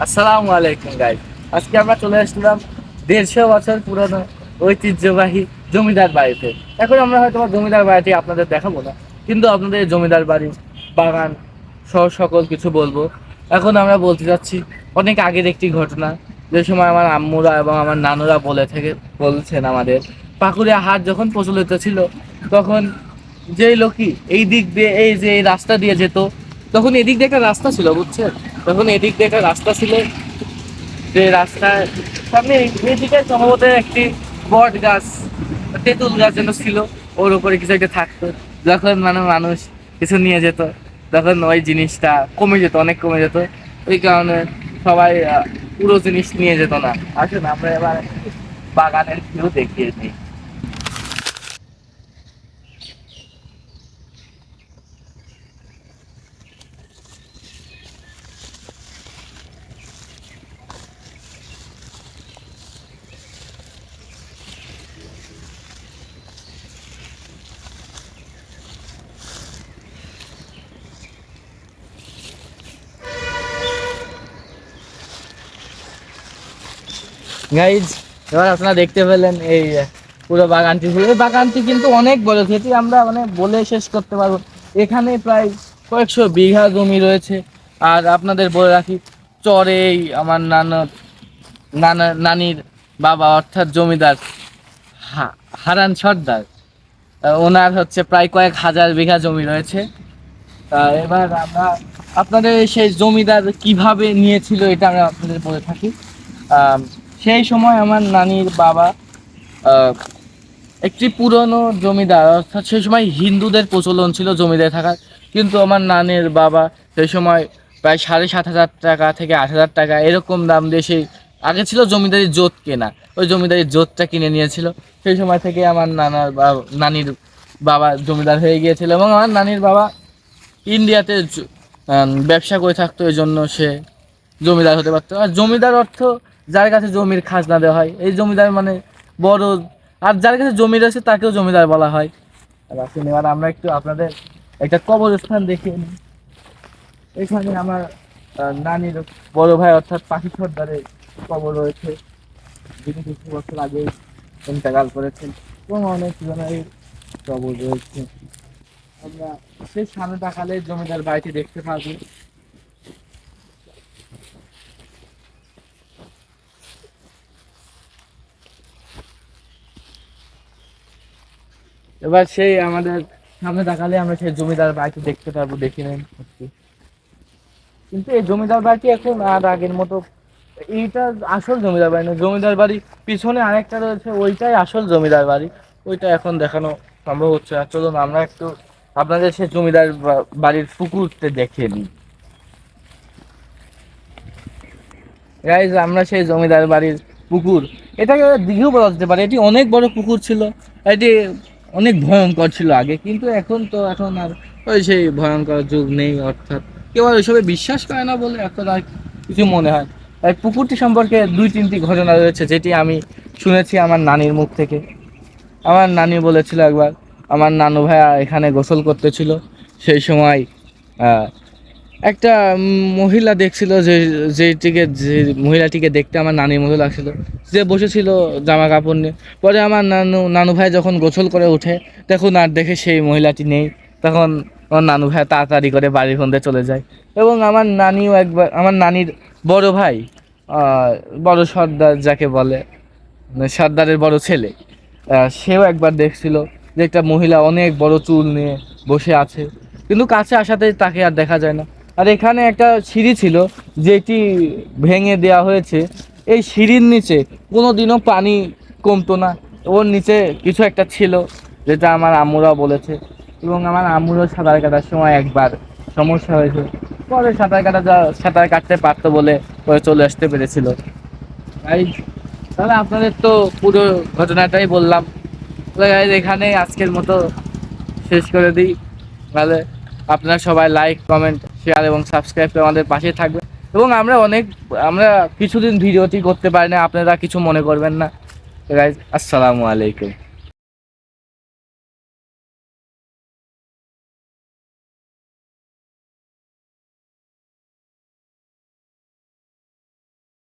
আসসালামু আলাইকুম গাইস। আজকে আমরা চলে আসলাম 150 বছর পুরনো ঐতিহ্যবাহী জমিদার বাড়িতে। এখন আমরা হয়তো জমিদার বাড়িটি আপনাদের দেখাবো না, কিন্তু আপনাদের এই জমিদার বাড়ি, বাগান সহ সকল কিছু বলবো। এখন আমরা বলতে যাচ্ছি অনেক আগের একটি ঘটনা, যে সময় আমার আম্মুরা এবং আমার নানুরা বলছেন আমাদের, পাকুড়িয়া হাট যখন প্রচলিত ছিল, তখন যেই লোকই এই দিক দিয়ে এই যে এই রাস্তা দিয়ে যেত, তখন এদিক দিয়ে একটা রাস্তা ছিল, বুঝছেন? তখন এদিক দিয়ে একটা রাস্তা ছিল, যে রাস্তায় সামনে এদিকে সম্ভবত একটি বট গাছ, তেঁতুল গাছ যেন ছিল, ওর উপরে কিছু একটা থাকতো। যখন মানুষ কিছু নিয়ে যেত, তখন ওই জিনিসটা কমে যেত, অনেক কমে যেত। ওই কারণে সবাই পুরো জিনিস নিয়ে যেত না। আসুন আমরা এবার বাগানের ভিউ দেখিয়ে দিই। গাইজ, এবার আপনারা দেখতে পেলেন এই পুরো বাগানটি। এই বাগানটি কিন্তু অনেক বড়, যেটি আমরা মানে বলে শেষ করতে পারবো। এখানে প্রায় কয়েকশো বিঘা জমি রয়েছে। আর আপনাদের বলে রাখি, চরেই আমার নানির বাবা অর্থাৎ জমিদার হারান সর্দার, ওনার হচ্ছে প্রায় কয়েক হাজার বিঘা জমি রয়েছে। এবার আমরা আপনাদের সেই জমিদার কিভাবে নিয়েছিল এটা আমরা আপনাদের বলে থাকি। আহ, সেই সময় আমার নানির বাবা আহ, একটি পুরনো জমিদার, অর্থাৎ সেই সময় হিন্দুদের প্রচলন ছিল জমিদার থাকার। কিন্তু আমার নানির বাবা সেই সময় প্রায় 7,500 টাকা থেকে 8,000 টাকা এরকম দাম দিয়ে সেই আগে ছিল জমিদারি জোত কেনা, ওই জমিদারি জোতটা কিনে নিয়েছিল। সেই সময় থেকে আমার নানির বাবা জমিদার হয়ে গিয়েছিল, এবং আমার নানির বাবা ইন্ডিয়াতে ব্যবসা করে থাকতো, এই জন্য সে জমিদার হতে পারতো। আর জমিদার অর্থ যার কাছে জমির খাজনা দেওয়া হয়, এই জমিদার মানে বড়। আর যার কাছে জমি রয়েছে তাকেও জমিদার বলা হয়। আর আসুন এবার আমরা একটু আপনাদের একটা কবরস্থান দেখিয়ে নিই। এখানে আমার নানির বড় ভাই অর্থাৎ পাখি সর্দারের কবর রয়েছে, যিনি কিছু বছর আগে ইন্তেকাল করেছেন, এবং অনেক জনের কবর রয়েছে। আমরা সেই সামনে তাকালে জমিদার বাড়িটি দেখতে পাবো। এবার সেই আমাদের সামনে তাকালে আমরা সেই জমিদার বাড়িটি দেখতে পারবো, দেখে নেন একটু। কিন্তু এই জমিদার বাড়িটি এখন আর আগের মতো, এইটা আসল জমিদার বাড়ি না। জমিদার বাড়ি পিছনে আরেকটা রয়েছে, ওইটাই আসল জমিদার বাড়ি। ওইটা এখন দেখানো সম্ভব হচ্ছে না। চলুন আমরা একটু আপনাদের সেই জমিদার বাড়ির পুকুরতে দেখে নিই। গাইজ, আমরা সেই জমিদার বাড়ির পুকুর, এটাকে দিঘিও বলা যেতে পারে। এটি অনেক বড় পুকুর ছিল, এটি অনেক ভয়ঙ্কর ছিল আগে, কিন্তু এখন আর ওই সেই ভয়ঙ্কর যুগ নেই। অর্থাৎ কেউ আর ওইসবে বিশ্বাস করে না বলে এখন আর কিছু মনে হয়। তাই পুকুরটি সম্পর্কে 2-3টি ঘটনা রয়েছে, যেটি আমি শুনেছি আমার নানির মুখ থেকে। আমার নানি বলেছিল একবার আমার নানু ভাইয়া এখানে গোসল করতেছিল, সেই সময় একটা মহিলা দেখছিল, যে মহিলাটিকে দেখতে আমার নানির মতো লাগছিল, যে বসেছিল জামা কাপড় নিয়ে। পরে আমার নানু ভাই যখন গোসল করে উঠে, দেখুন আর দেখে সেই মহিলাটি নেই। তখন আমার নানু ভাই তাড়াতাড়ি করে বাড়ির মধ্যে চলে যায়। এবং আমার নানিও একবার, আমার নানির বড় ভাই, বড় সর্দার যাকে বলে, মানে সর্দারের বড় ছেলে, সেও একবার দেখছিল যে একটা মহিলা অনেক বড় চুল নিয়ে বসে আছে, কিন্তু কাছে আসাতেই তাকে আর দেখা যায় না। আর এখানে একটা সিঁড়ি ছিল, যেটি ভেঙে দেওয়া হয়েছে। এই সিঁড়ির নিচে কোনো দিনও পানি কমতো না, ওর নিচে কিছু একটা ছিল, যেটা আমার আম্মুরা বলেছে। এবং আমার আম্মুরও সাঁতার কাটার সময় একবার সমস্যা হয়েছে, পরে সাঁতার কাটতে পারতো বলে পরে চলে আসতে পেরেছিল। তাই তাহলে আপনাদের তো পুরো ঘটনাটাই বললাম। তাহলে guys, এখানেই আজকের মতো শেষ করে দিই। তাহলে আপনারা সবাই লাইক, কমেন্ট, শেয়ার এবং সাবস্ক্রাইব করে আমাদের পাশে থাকবেন। এবং আমরা কিছুদিন ভিডিওটি করতে পারি না, আপনারা কিছু মনে করবেন না। গাইজ, আসসালামু আলাইকুম।